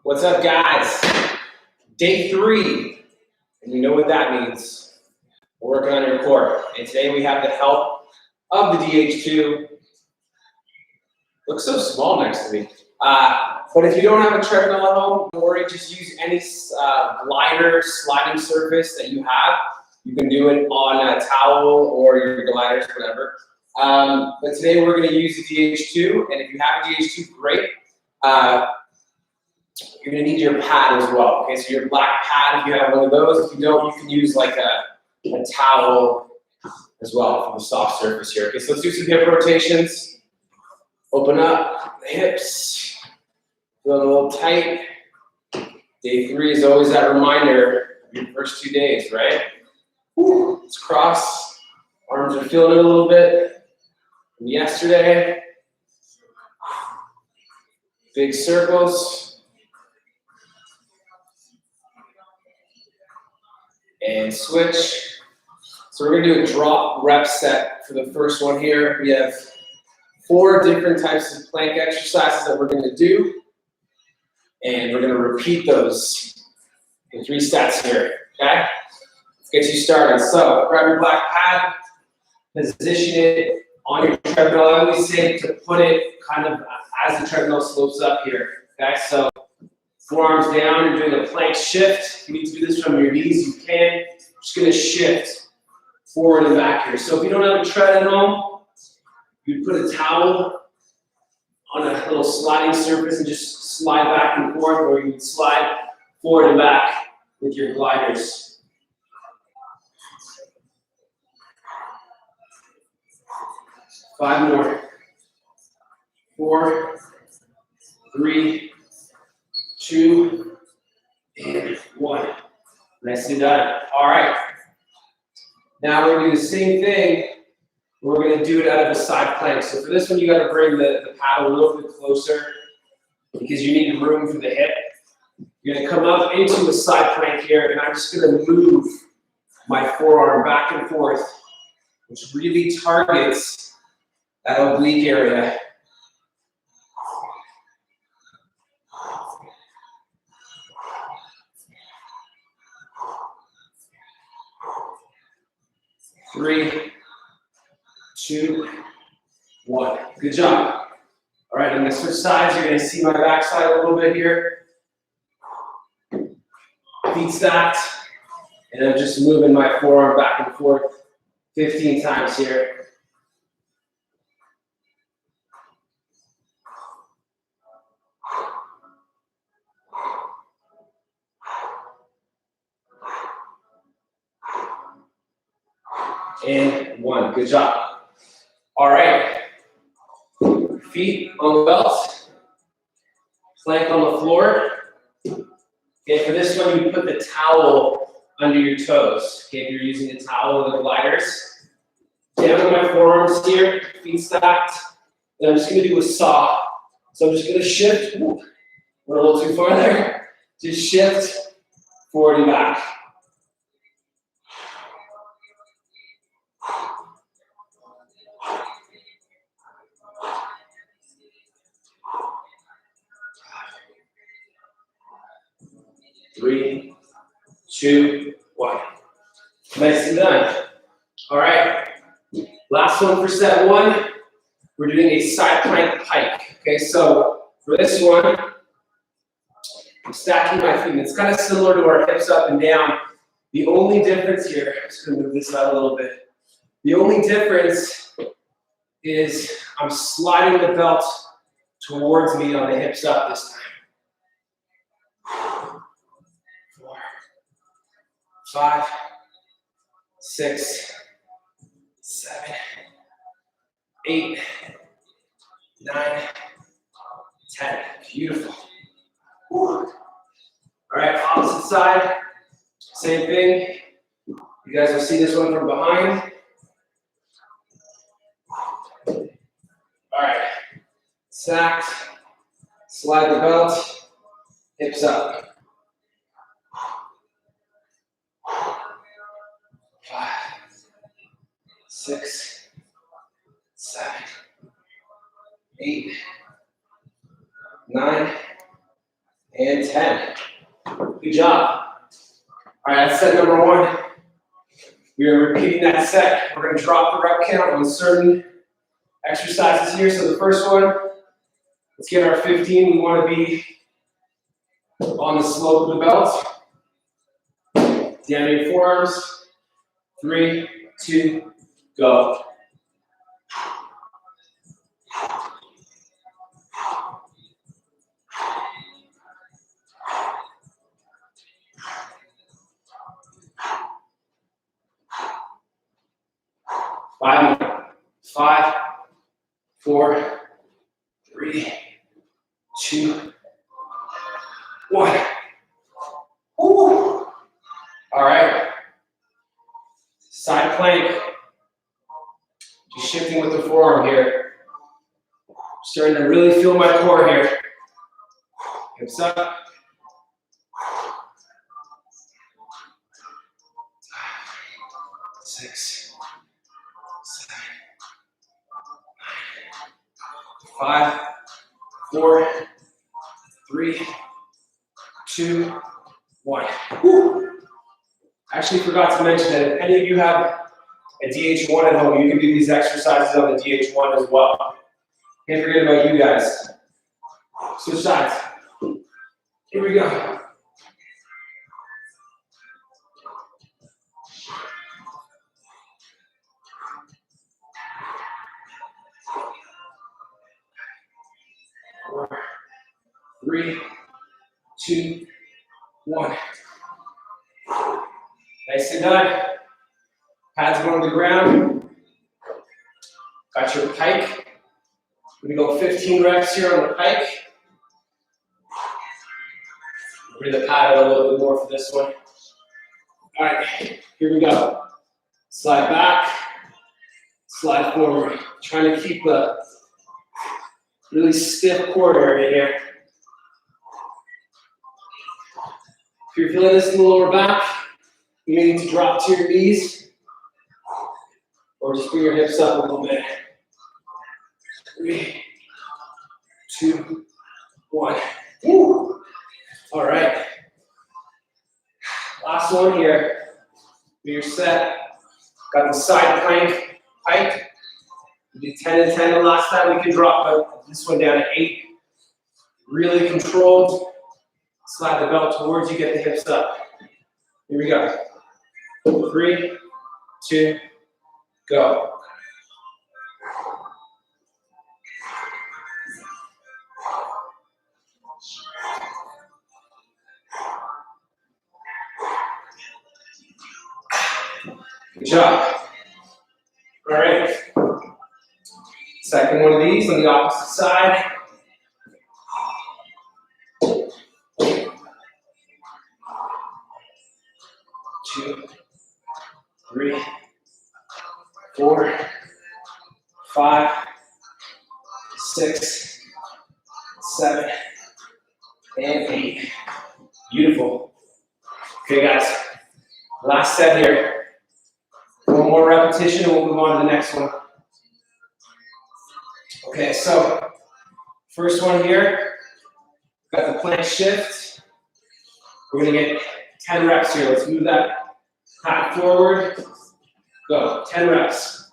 What's up, guys? Day 3, and you know what that means. We're working on your core, and today we have the help of the DH2. Looks so small next to me. But if you don't have a treadmill at home, don't worry, just use any glider sliding surface that you have. You can do it on a towel or your gliders, whatever. But today we're going to use the DH2, and if you have a DH2, great. You're going to need your pad as well. Okay, so your black pad, if you have one of those. If you don't, you can use like a towel as well for the soft surface here. Okay, so let's do some hip rotations. Open up the hips. Feel a little tight. Day 3 is always that reminder of your first 2 days, right? Woo. Let's cross. Arms are feeling it a little bit from yesterday. Big circles. And switch. So we're gonna do a drop rep set for the first one here. We have 4 different types of plank exercises that we're gonna do. And we're gonna repeat those in 3 sets here, okay? Let's get you started. So grab your black pad, position it on your treadmill. I always say to put it kind of as the treadmill slopes up here, okay? So forearms down, you're doing a plank shift. If you need to do this from your knees, you can. Just gonna shift forward and back here. So if you don't have a tread at home, you put a towel on a little sliding surface and just slide back and forth, or you can slide forward and back with your gliders. Five more. 4, 3, 2, and 1. Nicely done. All right. Now we're going to do the same thing. We're going to do it out of a side plank. So for this one, you got to bring the paddle a little bit closer because you need room for the hip. You're going to come up into a side plank here, and I'm just going to move my forearm back and forth, which really targets that oblique area. Three, 2, 1. Good job. All right, I'm going to switch sides. You're going to see my backside a little bit here. Feet stacked. And I'm just moving my forearm back and forth 15 times here. And 1. Good job. All right. Feet on the belt. Plank on the floor. Okay, for this one, you put the towel under your toes. Okay, if you're using a towel or the gliders. Down on my forearms here, feet stacked. And I'm just going to do a saw. So I'm just going to shift. Went a little too far there. Just shift forward and back. Three, 2, 1. Nicely done. All right. Last one for set 1. We're doing a side plank pike. Okay, so for this one, I'm stacking my feet. It's kind of similar to our hips up and down. The only difference here, I'm just going to move this out a little bit. The only difference is I'm sliding the belt towards me on the hips up this time. 5, 6, 7, 8, 9, 10. Beautiful. Whew. All right, opposite side. Same thing. You guys will see this one from behind. All right. Stacked. Slide the belt. Hips up. 5, 6, 7, 8, 9, And 10. Good job. All right, that's set number 1. We are repeating that set. We're going to drop the rep count on certain exercises here. So the first one, let's get our 15. We want to be on the slope of the belt. Down your forearms. 3, 2, go. Five, 4, 3, 2, 1. Woo. All right. Side plank. Just shifting with the forearm here. Starting to really feel my core here. Hips up. 6, 7, 5, 4, 3, 2, 1. Woo. Actually forgot to mention that if any of you have a DH1 at home, you can do these exercises on the DH1 as well. Can't forget about you guys. Switch sides. Here we go. Four, 3, 2, 1. Nice and done. Pads going to the ground. Got your pike. We're going to go 15 reps here on the pike. Bring the pad out a little bit more for this one. All right, here we go. Slide back, slide forward. Trying to keep a really stiff core area here. If you're feeling this in the lower back, you may need to drop to your knees or just bring your hips up a little bit. 3, 2, 1. Woo. All right. Last one here. You're set. Got the side plank pike. We did 10 and 10 the last time. We can drop this one down to 8. Really controlled. Slide the belt towards you, get the hips up. Here we go. 3, 2, go. Good job. All right. Second one of these on the opposite side. 2, 3, 4, 5, 6, 7, and 8. Beautiful. Okay, guys. Last set here. One more repetition and we'll move on to the next one. Okay, so first one here. Got the plank shift. We're gonna get 10 reps here. Let's move that pad forward. Go, 10 reps.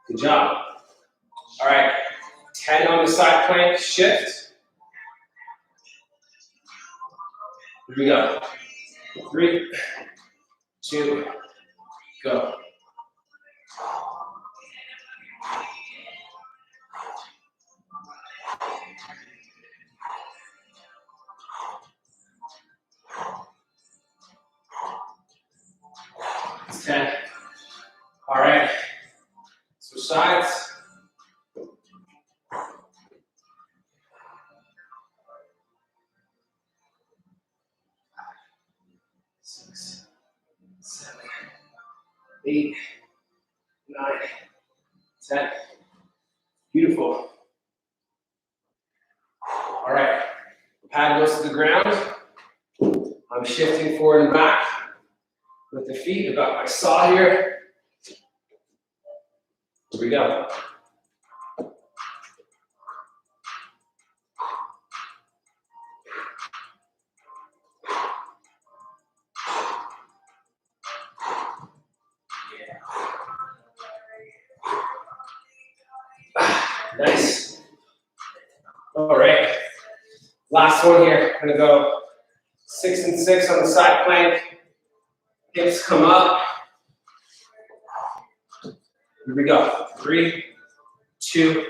Good job. All right, 10 on the side plank shift. Here we go. 3, 2, go. It's 10. All right. Switch sides. Six, 7, 8, 9, 10. Beautiful. All right. Pad goes to the ground. shifting forward and back with the feet. I've got my saw here. Here we go. Nice. All right. Last one here. I'm gonna go 6 and 6 on the side plank. Hips come up. Here we go. 3, 2,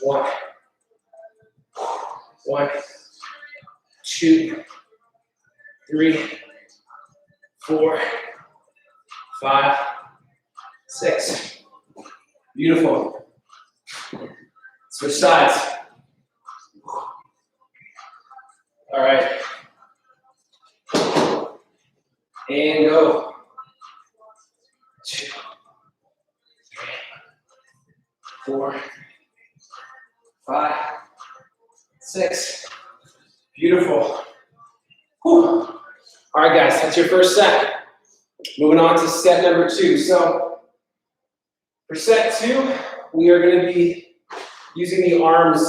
1. 1, 2, 3, 4, 5, 6. Beautiful. Switch sides. All right. And go. 2, 3, 4, 5, 6. Beautiful. Whew. All right, guys, that's your first set. Moving on to set number 2. So for set 2, we are going to be using the arms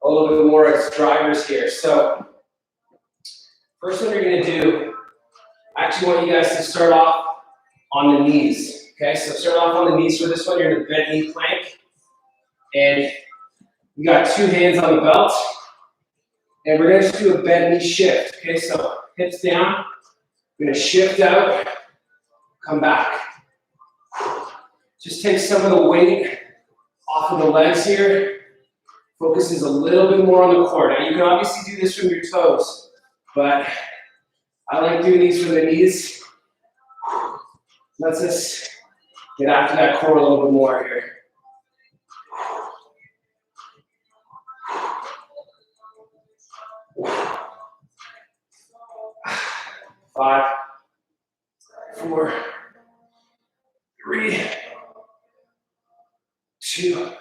a little bit more as drivers here. So first one you're going to do, I actually want you guys to start off on the knees. Okay, so start off on the knees for this one. You're in a bent knee plank. And you got 2 hands on the belt. And we're going to just do a bent knee shift. Okay, so hips down. We're going to shift out, come back. Just take some of the weight off of the legs here. Focuses a little bit more on the core. Now you can obviously do this from your toes, but I like doing these from the knees. Let's just get after that core a little bit more here. 5, 4, 3, 2,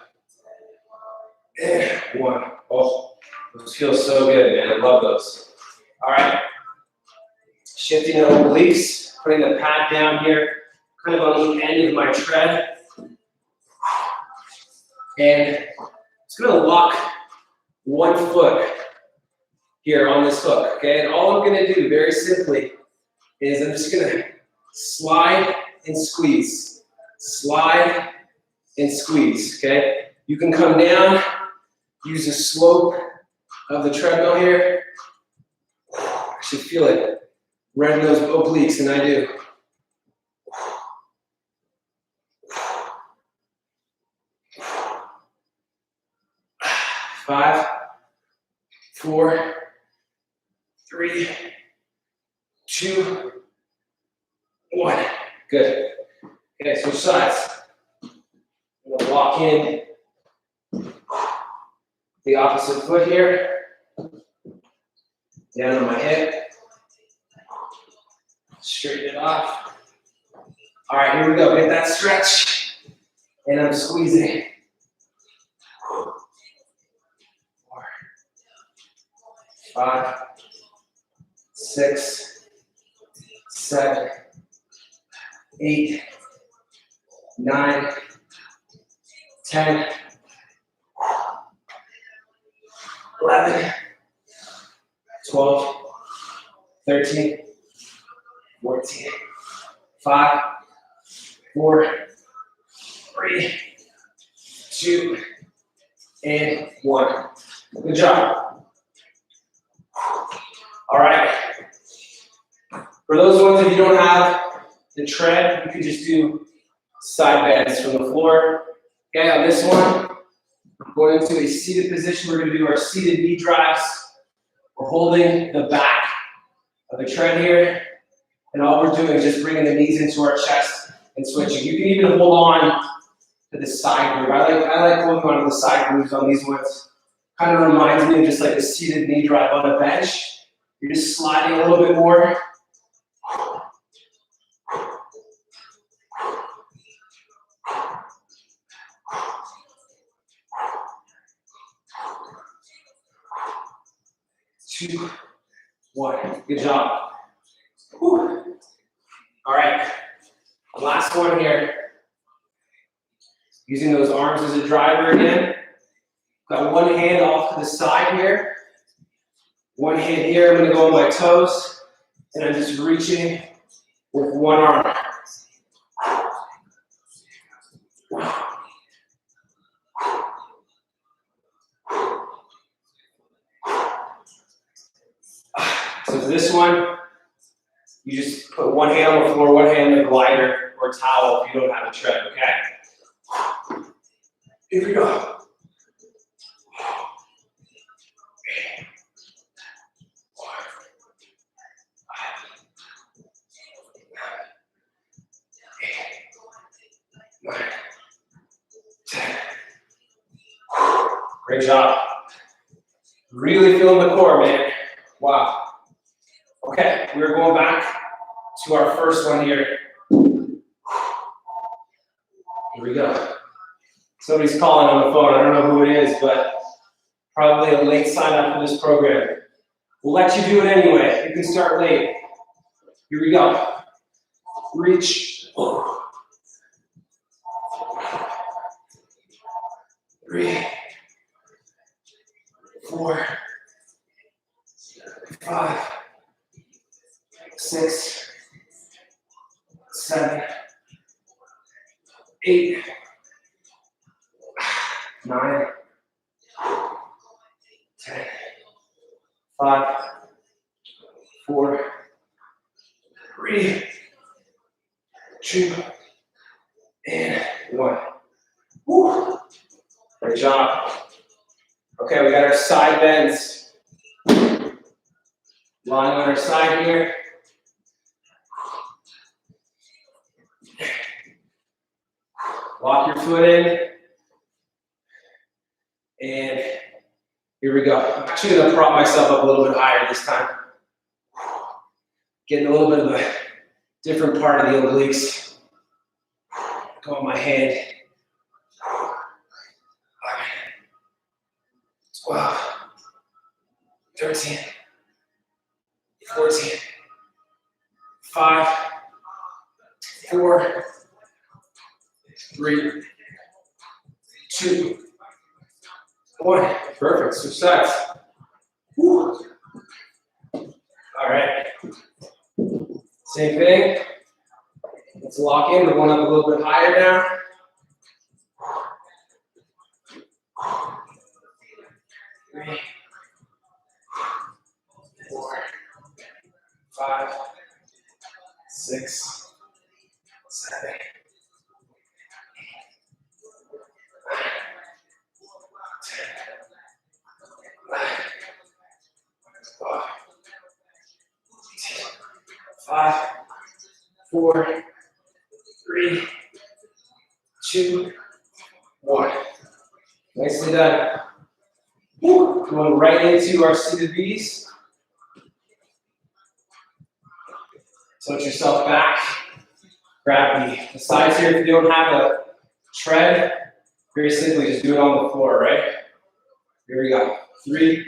and 1. Oh, those feel so good, man. I love those. All right. Shifting the obliques, putting the pad down here, kind of on the end of my tread. And it's going to lock one foot here on this hook, okay? And all I'm going to do, very simply, is I'm just going to slide and squeeze. Slide and squeeze, okay? You can come down, use the slope of the treadmill here. I should feel it right in those obliques, and I do. 5, 4, 3, 2, 1. Good. Okay, switch sides. I'm gonna walk in the opposite foot here. Down on my hip. Straighten it off. All right, here we go. Get that stretch. And I'm squeezing. 4, 5, 6, 7, 8, 9, 10, 11, 12, 13, 14, 5, 4, 3, 2, and 1. Good job. All right. For those ones, if you don't have the tread, you can just do side bends from the floor. Okay, on this one, going into a seated position, we're going to do our seated knee drives. We're holding the back of the tread here, and all we're doing is just bringing the knees into our chest and switching. You can even hold on to the side groove. I like holding on to the side grooves on these ones. Kind of reminds me of just like a seated knee drive on a bench. You're just sliding a little bit more. Two, 1. Good job. Whew. All right. Last one here. Using those arms as a driver again. Got one hand off to the side here. One hand here. I'm going to go on my toes. And I'm just reaching with one arm. So for this one, you just put one hand on the floor, one hand on the glider or towel if you don't have a tread, okay? Here we go. Great job. Really feeling the core, man. Wow. Okay, we're going back to our first one here. Here we go. Somebody's calling on the phone. I don't know who it is, but probably a late sign up for this program. We'll let you do it anyway. You can start late. Here we go. Reach. 3, 4, 5, 6, 7, 8, 9, 10, 5, 4, 3, 2, and 1. Woo. Great job. Okay, we got our side bends. Lying on our side here. Lock your foot in. And here we go. I'm actually going to prop myself up a little bit higher this time. Getting a little bit of a different part of the obliques. Go on my hand. 12, 13, 14, 5, 4, 3, 2, 1. Perfect. Switch sides. Woo. All right. Same thing. Let's lock in. We're going up a little bit higher now. 3, 4, 5, 6, 7, 8, 5, 4, 3, 2, 1. Nicely done. Woo. Going right into our seated V's. Tilt yourself back. Grab the sides here. If you don't have a tread, very simply just do it on the floor, right? Here we go. 3,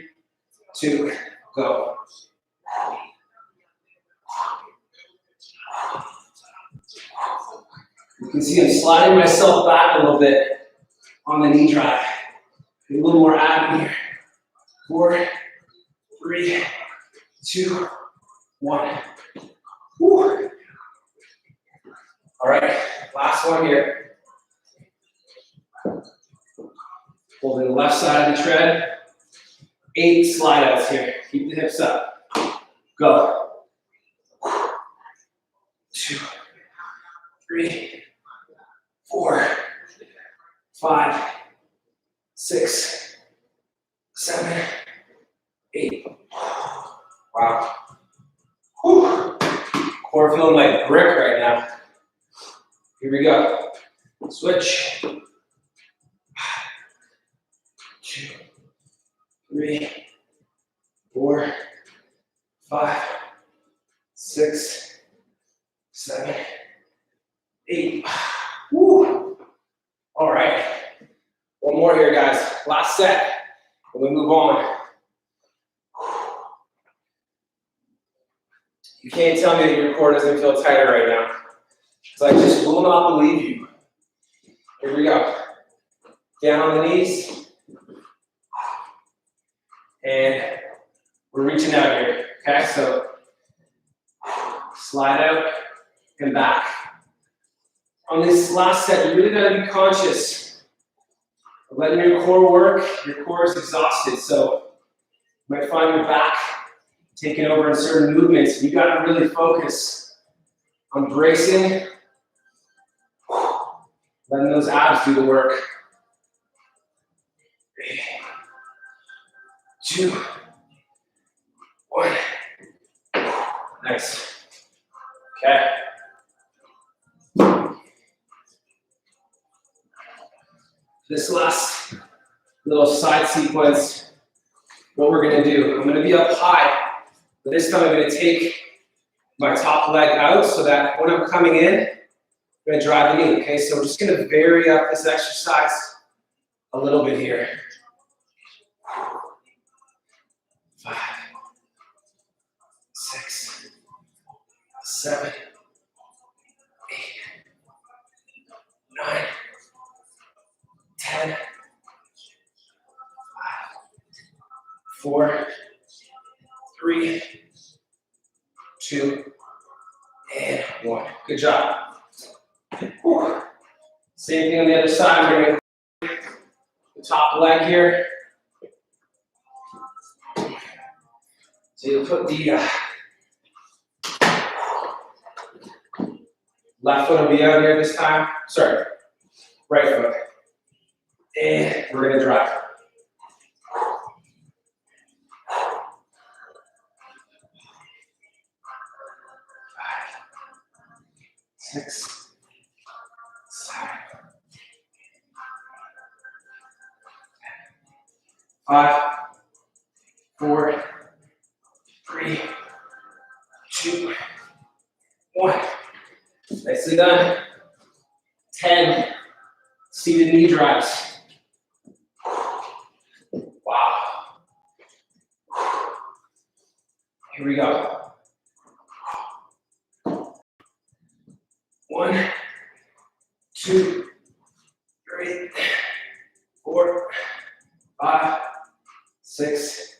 2, go. You can see I'm sliding myself back a little bit on the knee drive. Get a little more ab here. 4, 3, 2, 1. Woo. All right, last one here. Holding the left side of the tread. 8 slide outs here. Keep the hips up. Go. 2, 3, 4, 5, 6, 7, 8. Wow. Whew. Core feeling like brick right now. Here we go. Switch. 2, 3, 4, 5, 6, 7, 8. Woo. All right. One more here, guys. Last set. And we move on. You can't tell me that your core doesn't feel tighter right now, because I just will not believe you. Here we go. Down on the knees. And we're reaching out here, okay? So slide out and back. On this last set, you really gotta be conscious of letting your core work. Your core is exhausted, so you might find your back taking over in certain movements. You gotta really focus on bracing, letting those abs do the work. 3, 2, 1. Nice. Okay. This last little side sequence, what we're gonna do, I'm gonna be up high, but this time I'm gonna take my top leg out so that when I'm coming in, I'm gonna drive the knee, okay? So we're just gonna vary up this exercise a little bit here. 5, 6, 7, 8, 9, 10, 5, 4, 3, 2, and 1. Good job. Whew. Same thing on the other side. We're going to the top leg here. So you'll put the left foot will be out here this time. Sorry, right foot. And we're going to drive. 6, 7, 5, 4, 3, 2, 1. Nicely done. 10 seated knee drives. Wow. Here we go. 1, 2, 3, 4, 5, 6,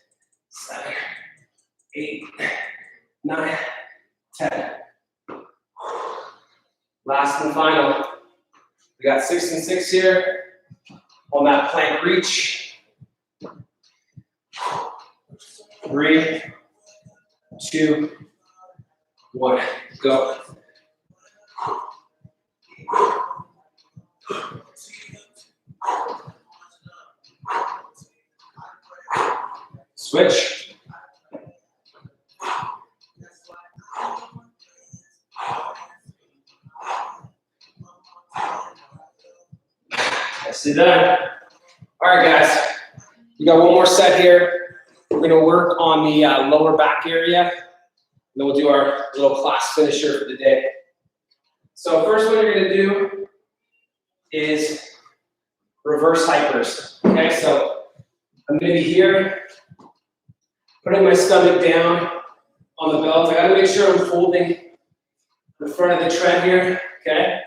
7, 8, 9, 10. Last and final. We got 6 and 6 here on that plank reach. 3, 2, 1, go. Switch. Nicely done. All right, guys. We got one more set here. We're going to work on the lower back area. And then we'll do our little class finisher for the day. So first one you're going to do is reverse hypers. Okay, so I'm going to be here, putting my stomach down on the belt. I got to make sure I'm holding the front of the tread here. Okay,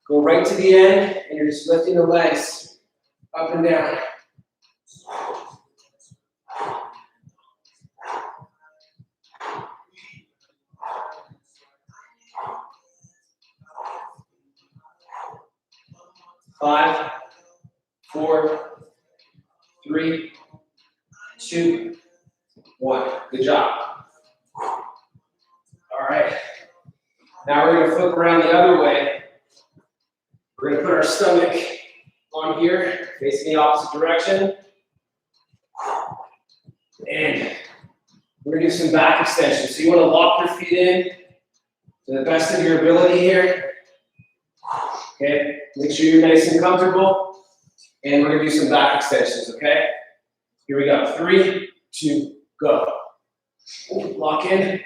go right to the end, and you're just lifting the legs up and down. Five, 4, 3, 2, 1. Good job. All right. Now we're going to flip around the other way. We're going to put our stomach on here, facing the opposite direction. And we're going to do some back extensions. So you want to lock your feet in to the best of your ability here. Okay, make sure you're nice and comfortable. And we're going to do some back extensions, okay? Here we go. 3, 2, go. Lock in.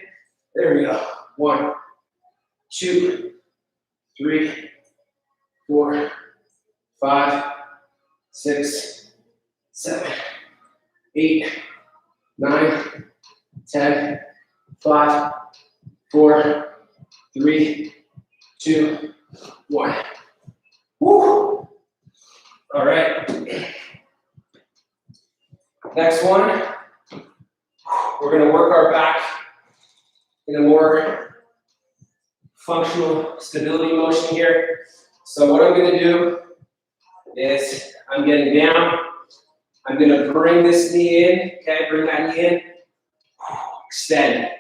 There we go. 1, 2, 3, 4, 5, 6, 7, 8, 9, 10, 5, 4, 3, 2, 1. Woo! All right. Next one, we're going to work our back in a more functional stability motion here. So what I'm going to do is I'm getting down. I'm going to bring this knee in. Okay, bring that knee in. Extend.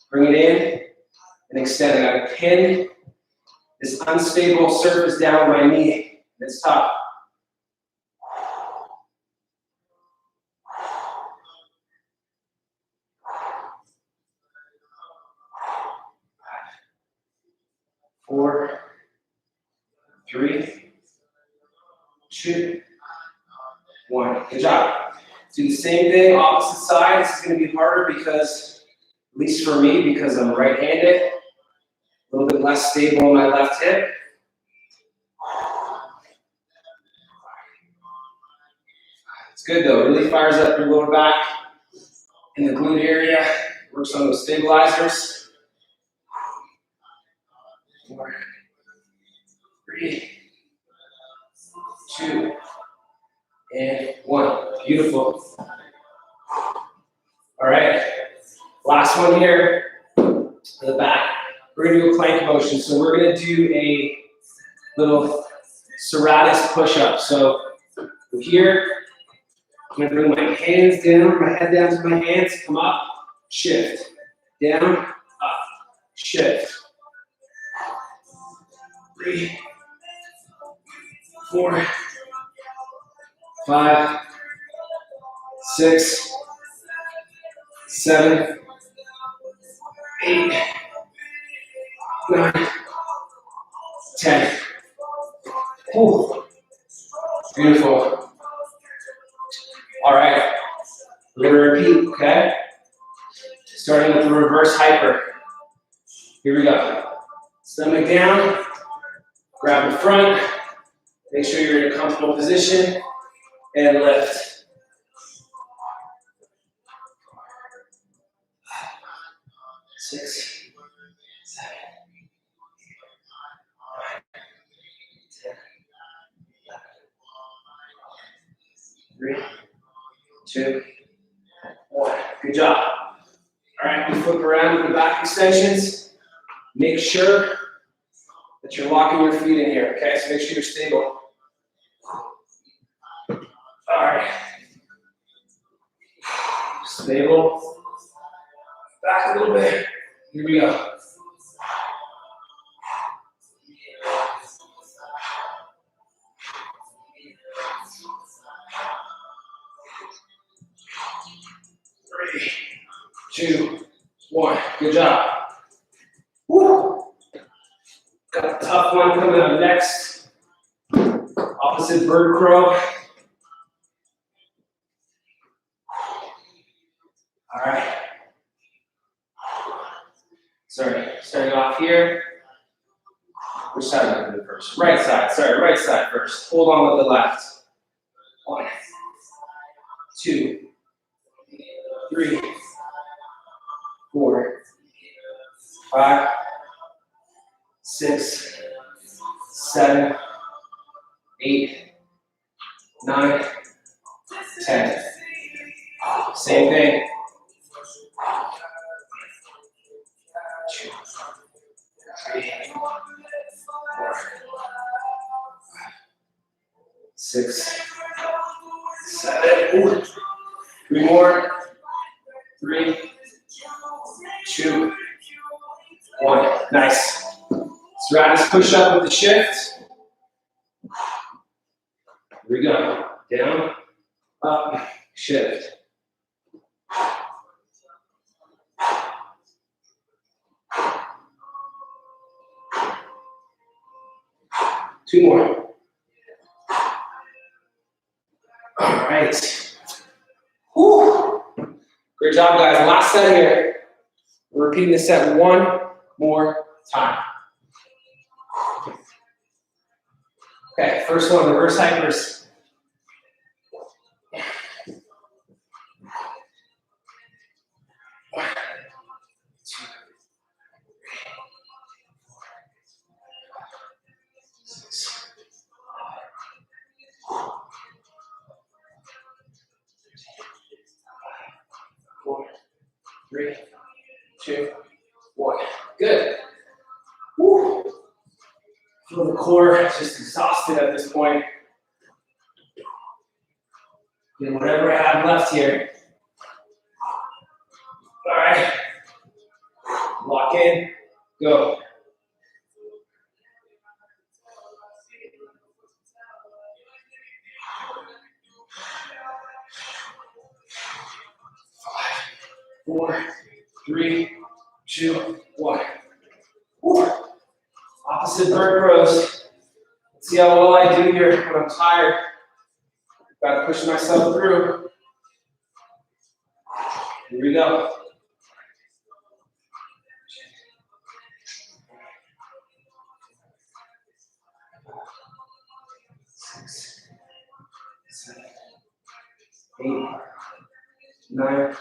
Bring it in and extend. I got to pin this unstable surface down my knee. It's tough. 4, 3, 2, 1. Good job. Do the same thing, opposite side. This is going to be harder because, at least for me, because I'm right-handed. A little bit less stable on my left hip. It's good though. Really fires up your lower back in the glute area. Works on those stabilizers. 4, 3, 2, and 1. Beautiful. All right. Last one here. To the back. We're going to do a plank motion. So we're going to do a little serratus push-up. So here, I'm going to bring my hands down, my head down to my hands, come up, shift, down, up, shift. 3, 4, 5, 6, 7, 8, 9, 10. Ooh. Beautiful. All right. We're going to repeat, okay? Starting with the reverse hyper. Here we go. Stomach down. Grab the front. Make sure you're in a comfortable position. And lift. Six, 7, 10, 3, 2, 1. Good job. All right, we flip around with the back extensions. Make sure that you're locking your feet in here, okay? So make sure you're stable. All right. Stable. Back a little bit. Here we go. Three, 2, 1. Good job. Woo. Got a tough one coming up next. Opposite bird crow. All right. Sorry, starting off here. Which side am I going to do first? Right side, sorry, right side first. Hold on with the left. 1, 2, 3, 4, 5, 6, 7, 8, 9, 10. Same thing. 2, 3, 4, 6, 7. Ooh. 3 more. 3, 2, 1. Nice. Serratus push up with the shift. Here we go. Down, up, shift. Two more. All right. Whew. Great job, guys. Last set here. We're repeating this set one more time. Okay, first one, reverse hypers. 3, 2, 1. Good. Woo. Feel the core just exhausted at this point. Get whatever I have left here. All right. Lock in. Go. 4, 3, 2, 1. Woo. Opposite bird pros. Let's see how well I do here when I'm tired. Gotta push myself through. Here we go. 6, 7, 8, 9,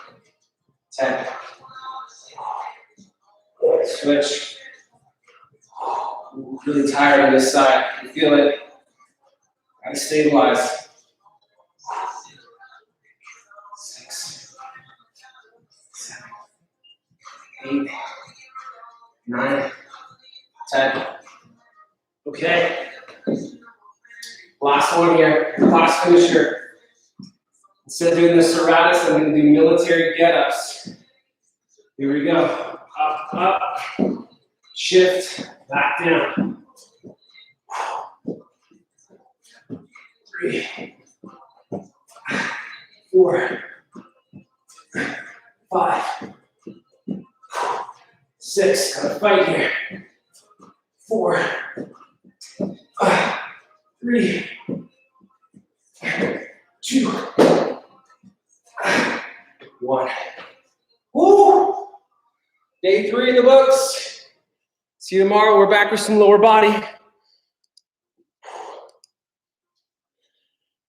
10. Switch. I'm really tired on this side. I feel it. Gotta stabilize. 6, 7, 8, 9, 10. Okay. Last one here. Class finisher. Instead of doing the serratus, I'm going to do military get-ups. Here we go. Up, up. Shift. Back down. 3, 4, 5, 6. Gotta fight here. 4, 3, 2, 1. Woo! Day 3 in the books. See you tomorrow. We're back with some lower body.